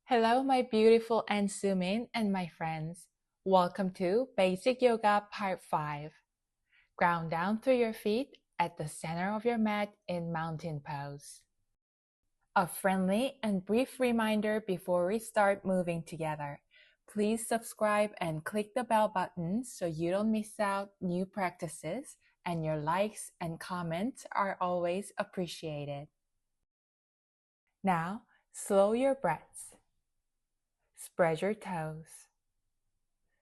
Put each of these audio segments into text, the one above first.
Hello, my beautiful and Sumin and my friends. Welcome to Basic Yoga Part 5. Ground down through your feet at the center of your mat in mountain pose. A friendly and brief reminder before we start moving together. Please subscribe and click the bell button so you don't miss out new practices, and your likes and comments are always appreciated. Now, slow your breaths. Spread your toes.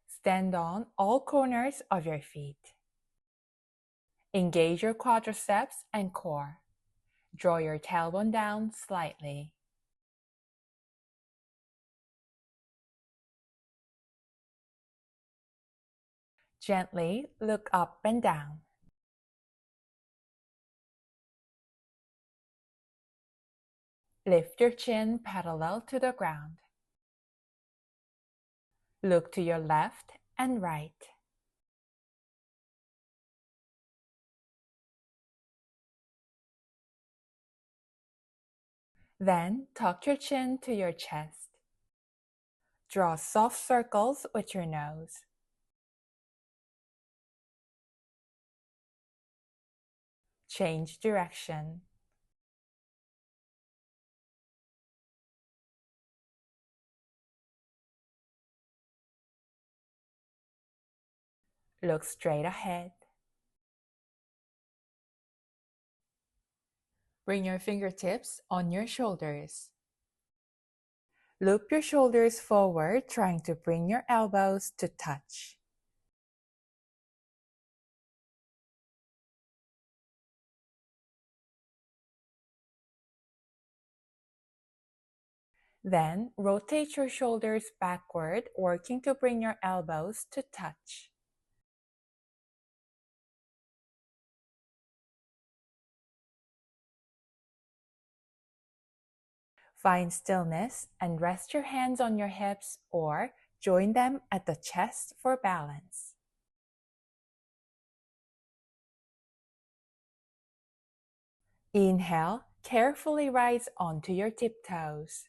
Stand on all corners of your feet. Engage your quadriceps and core. Draw your tailbone down slightly. Gently look up and down. Lift your chin parallel to the ground. Look to your left and right. Then tuck your chin to your chest. Draw soft circles with your nose. Change direction. Look straight ahead. Bring your fingertips on your shoulders. Loop your shoulders forward, trying to bring your elbows to touch. Then rotate your shoulders backward, working to bring your elbows to touch. Find stillness and rest your hands on your hips or join them at the chest for balance. Inhale, carefully rise onto your tiptoes.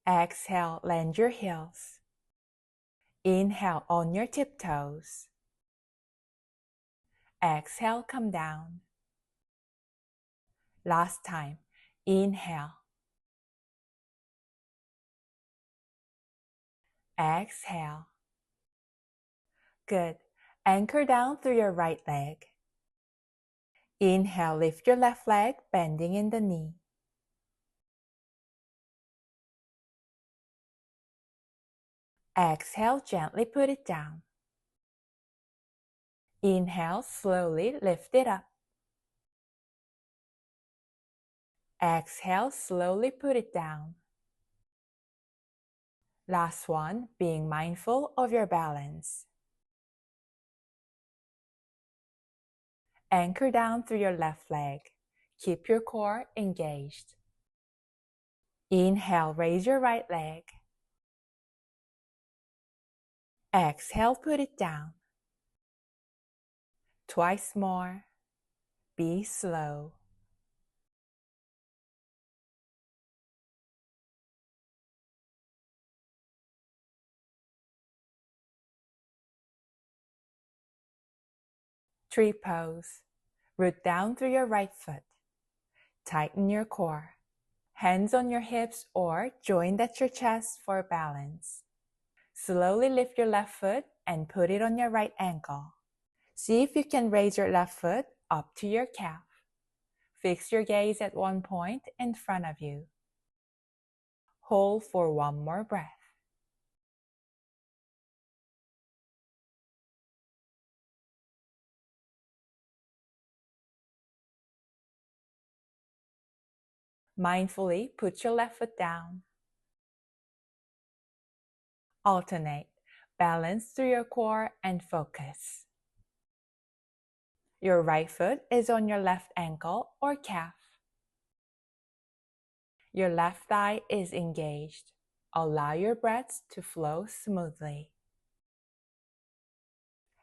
Exhale, land your heels. Inhale on your tiptoes. Exhale, come down. Last time. Inhale. Exhale. Good. Anchor down through your right leg. Inhale, lift your left leg, bending in the knee. Exhale, gently put it down. Inhale, slowly lift it up. Exhale, slowly put it down. Last one, being mindful of your balance. Anchor down through your left leg. Keep your core engaged. Inhale, raise your right leg. Exhale, put it down. Twice more. Be slow. Tree pose. Root down through your right foot. Tighten your core. Hands on your hips or joined at your chest for balance. Slowly lift your left foot and put it on your right ankle. See if you can raise your left foot up to your calf. Fix your gaze at one point in front of you. Hold for one more breath. Mindfully put your left foot down. Alternate. Balance through your core and focus. Your right foot is on your left ankle or calf. Your left thigh is engaged. Allow your breaths to flow smoothly.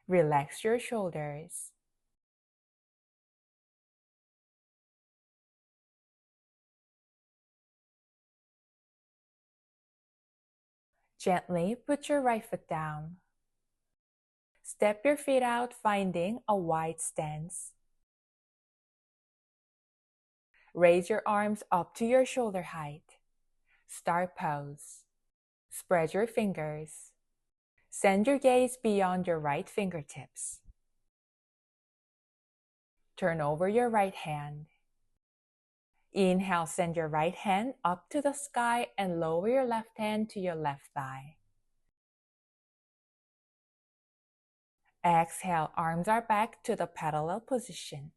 Relax your shoulders. Gently put your right foot down. Step your feet out, finding a wide stance. Raise your arms up to your shoulder height. Star pose. Spread your fingers. Send your gaze beyond your right fingertips. Turn over your right hand. Inhale, send your right hand up to the sky and lower your left hand to your left thigh. Exhale, arms are back to the parallel position.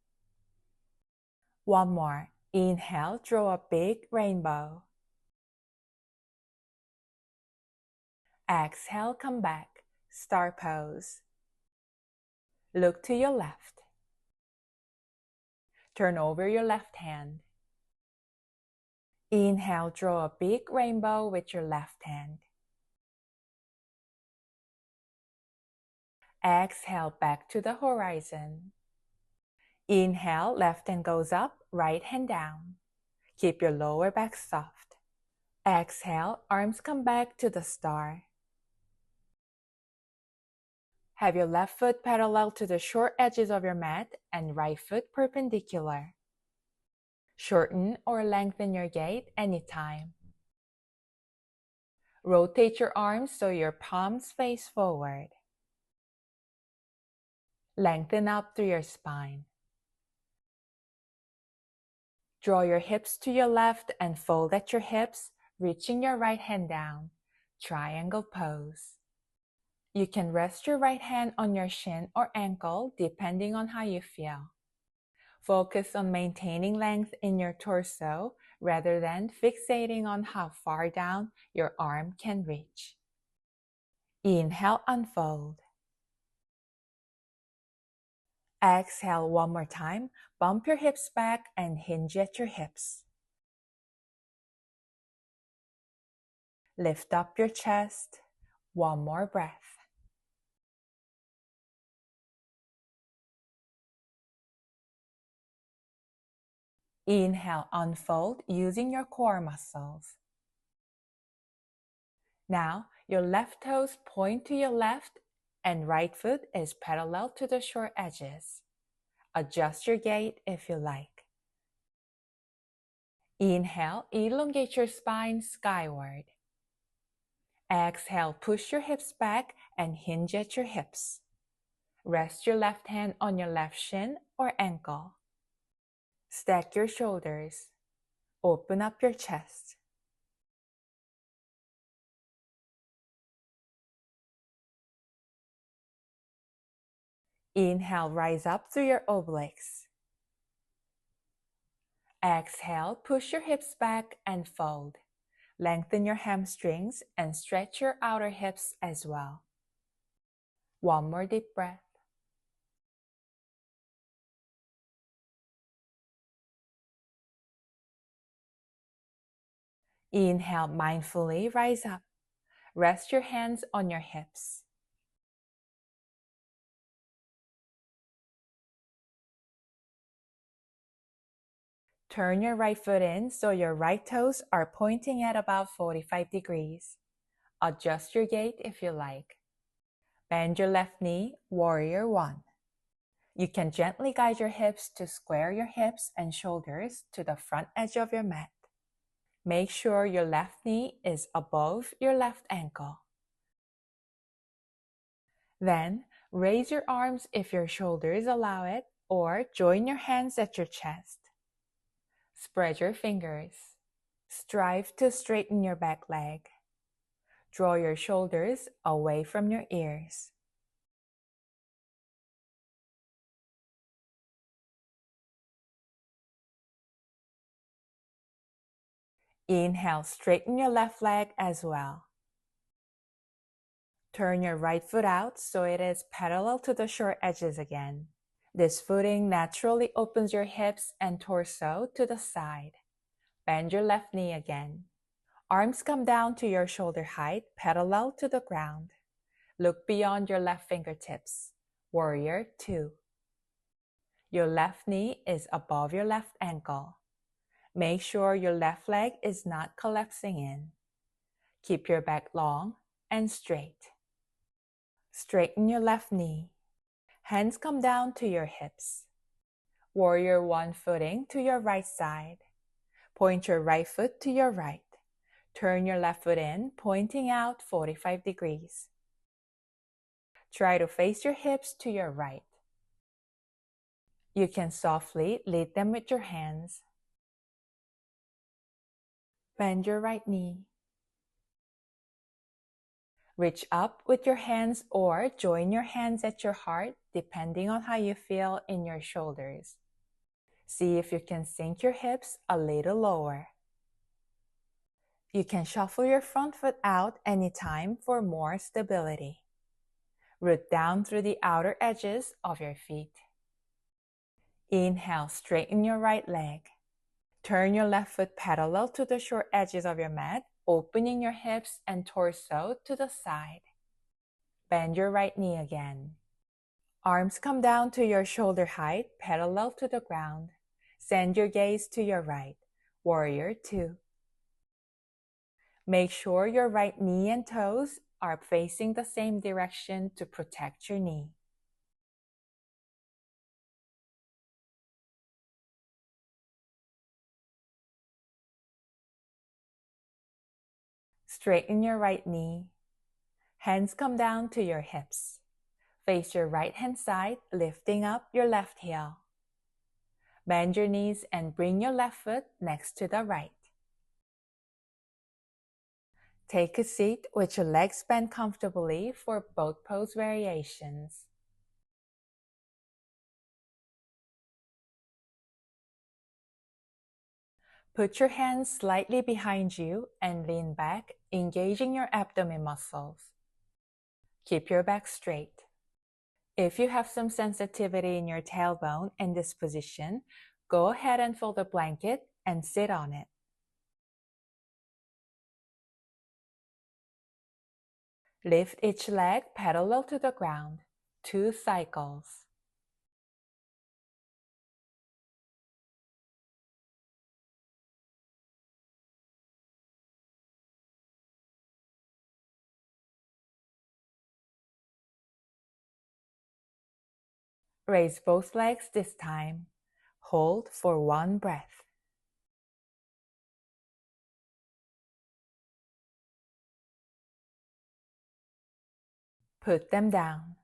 One more. Inhale, draw a big rainbow. Exhale, come back. Star pose. Look to your left. Turn over your left hand. Inhale, draw a big rainbow with your left hand. Exhale, back to the horizon. Inhale, left hand goes up, right hand down. Keep your lower back soft. Exhale, arms come back to the star. Have your left foot parallel to the short edges of your mat and right foot perpendicular. Shorten or lengthen your gait anytime. Rotate your arms so your palms face forward. Lengthen up through your spine. Draw your hips to your left and fold at your hips, reaching your right hand down. Triangle pose. You can rest your right hand on your shin or ankle depending on how you feel. Focus on maintaining length in your torso rather than fixating on how far down your arm can reach. Inhale, unfold. Exhale one more time. Bump your hips back and hinge at your hips. Lift up your chest. One more breath. Inhale, unfold using your core muscles. Now, your left toes point to your left and right foot is parallel to the short edges. Adjust your gait if you like. Inhale, elongate your spine skyward. Exhale, push your hips back and hinge at your hips. Rest your left hand on your left shin or ankle. Stack your shoulders. Open up your chest. Inhale, rise up through your obliques. Exhale, push your hips back and fold. Lengthen your hamstrings and stretch your outer hips as well. One more deep breath. Inhale, mindfully rise up. Rest your hands on your hips. Turn your right foot in so your right toes are pointing at about 45 degrees. Adjust your gait if you like. Bend your left knee, warrior one. You can gently guide your hips to square your hips and shoulders to the front edge of your mat. Make sure your left knee is above your left ankle. Then, raise your arms if your shoulders allow it, or join your hands at your chest. Spread your fingers. Strive to straighten your back leg. Draw your shoulders away from your ears. Inhale, straighten your left leg as well. Turn your right foot out so it is parallel to the short edges again. This footing naturally opens your hips and torso to the side. Bend your left knee again. Arms come down to your shoulder height, parallel to the ground. Look beyond your left fingertips. Warrior two. Your left knee is above your left ankle. Make sure your left leg is not collapsing in. Keep your back long, and straight. Straighten your left knee. Hands come down to your hips. Warrior One footing to your right side. Point your right foot to your right. Turn your left foot in, pointing out 45 degrees. Try to face your hips to your right. You can softly lead them with your hands. Bend your right knee. Reach up with your hands or join your hands at your heart, depending on how you feel in your shoulders. See if you can sink your hips a little lower. You can shuffle your front foot out anytime for more stability. Root down through the outer edges of your feet. Inhale, straighten your right leg. Turn your left foot parallel to the short edges of your mat, opening your hips and torso to the side. Bend your right knee again. Arms come down to your shoulder height, parallel to the ground. Send your gaze to your right. Warrior Two. Make sure your right knee and toes are facing the same direction to protect your knee. Straighten your right knee. Hands come down to your hips. Face your right hand side, lifting up your left heel. Bend your knees and bring your left foot next to the right. Take a seat with your legs bent comfortably for both pose variations. Put your hands slightly behind you and lean back, engaging your abdomen muscles. Keep your back straight. If you have some sensitivity in your tailbone in this position, go ahead and fold a blanket and sit on it. Lift each leg parallel to the ground, 2 cycles. Raise both legs this time. Hold for 1 breath. Put them down.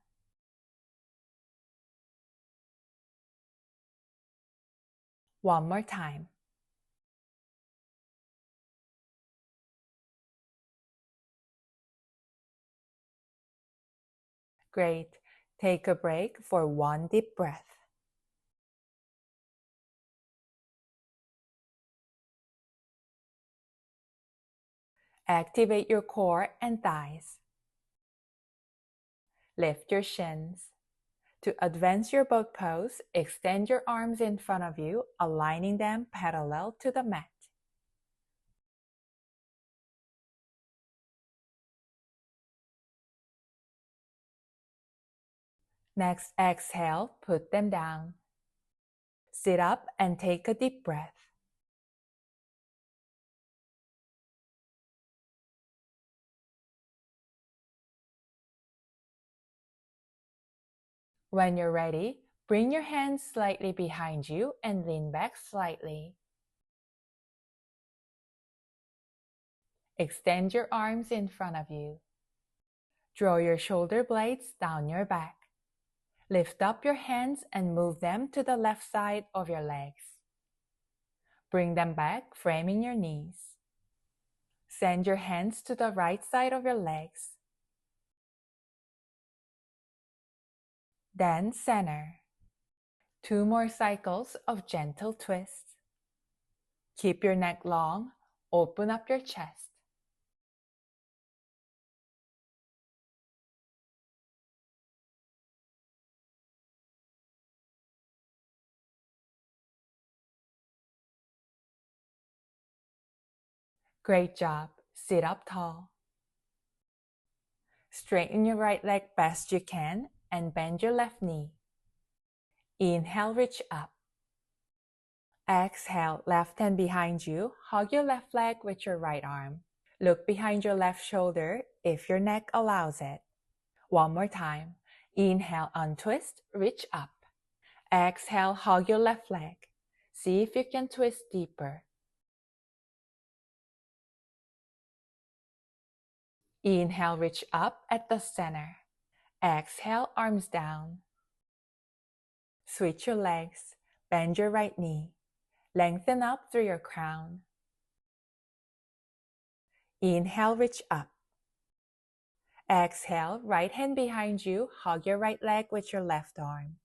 One more time. Great. Take a break for 1 deep breath. Activate your core and thighs. Lift your shins. To advance your boat pose, extend your arms in front of you, aligning them parallel to the mat. Next, exhale, put them down. Sit up and take a deep breath. When you're ready, bring your hands slightly behind you and lean back slightly. Extend your arms in front of you. Draw your shoulder blades down your back. Lift up your hands and move them to the left side of your legs. Bring them back, framing your knees. Send your hands to the right side of your legs. Then center. 2 more cycles of gentle twists. Keep your neck long. Open up your chest. Great job. Sit up tall. Straighten your right leg best you can and bend your left knee. Inhale, reach up. Exhale, left hand behind you. Hug your left leg with your right arm. Look behind your left shoulder if your neck allows it. One more time. Inhale, untwist, reach up. Exhale, hug your left leg. See if you can twist deeper. Inhale, reach up at the center. Exhale, arms down. Switch your legs. Bend your right knee. Lengthen up through your crown. Inhale, reach up. Exhale, right hand behind you. Hug your right leg with your left arm.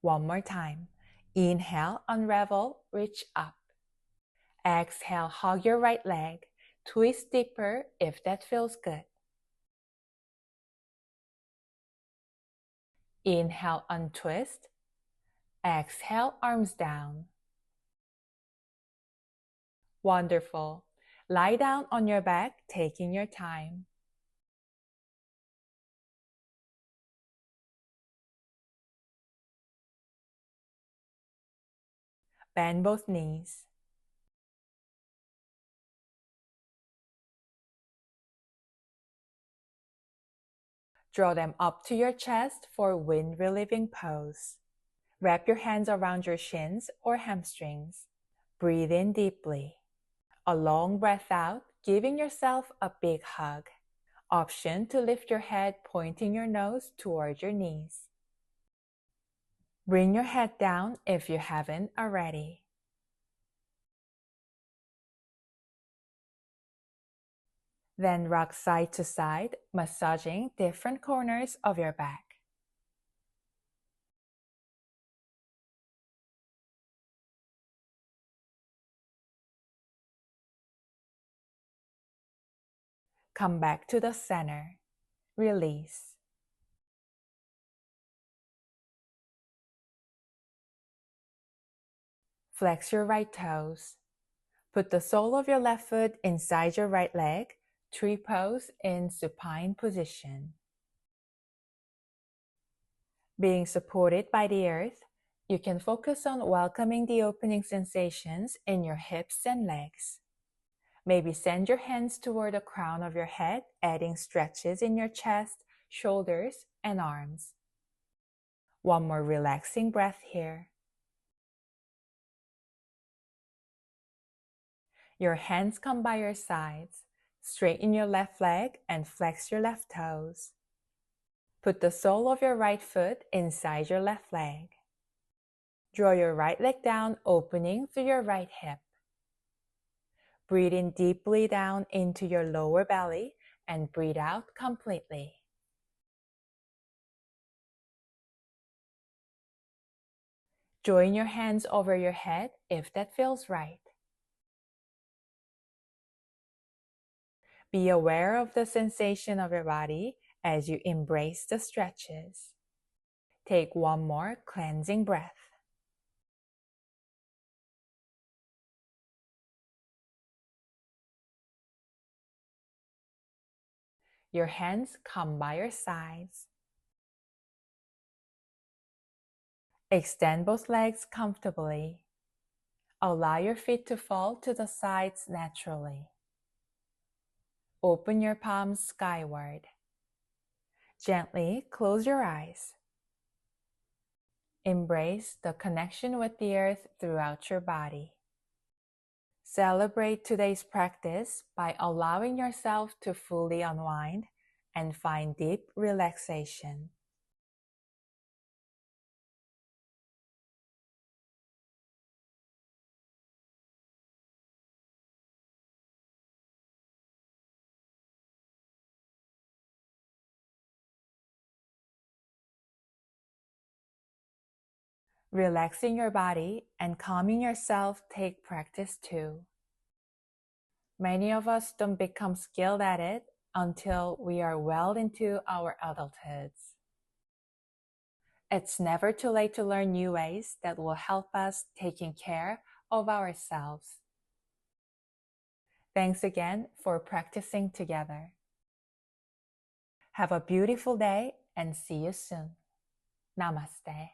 One more time. Inhale, unravel, reach up. Exhale, hug your right leg. Twist deeper if that feels good. Inhale, untwist. Exhale, arms down. Wonderful. Lie down on your back, taking your time. Bend both knees. Draw them up to your chest for wind-relieving pose. Wrap your hands around your shins or hamstrings. Breathe in deeply. A long breath out, giving yourself a big hug. Option to lift your head, pointing your nose toward your knees. Bring your head down if you haven't already. Then rock side to side, massaging different corners of your back. Come back to the center. Release. Flex your right toes. Put the sole of your left foot inside your right leg. Tree pose in supine position. Being supported by the earth, you can focus on welcoming the opening sensations in your hips and legs. Maybe send your hands toward the crown of your head, adding stretches in your chest, shoulders, and arms. One more relaxing breath here. Your hands come by your sides. Straighten your left leg and flex your left toes. Put the sole of your right foot inside your left leg. Draw your right leg down, opening through your right hip. Breathe in deeply down into your lower belly and breathe out completely. Join your hands over your head if that feels right. Be aware of the sensation of your body as you embrace the stretches. Take one more cleansing breath. Your hands come by your sides. Extend both legs comfortably. Allow your feet to fall to the sides naturally. Open your palms skyward. Gently close your eyes. Embrace the connection with the earth throughout your body. Celebrate today's practice by allowing yourself to fully unwind and find deep relaxation. Relaxing your body and calming yourself take practice too. Many of us don't become skilled at it until we are well into our adulthoods. It's never too late to learn new ways that will help us taking care of ourselves. Thanks again for practicing together. Have a beautiful day and see you soon. Namaste.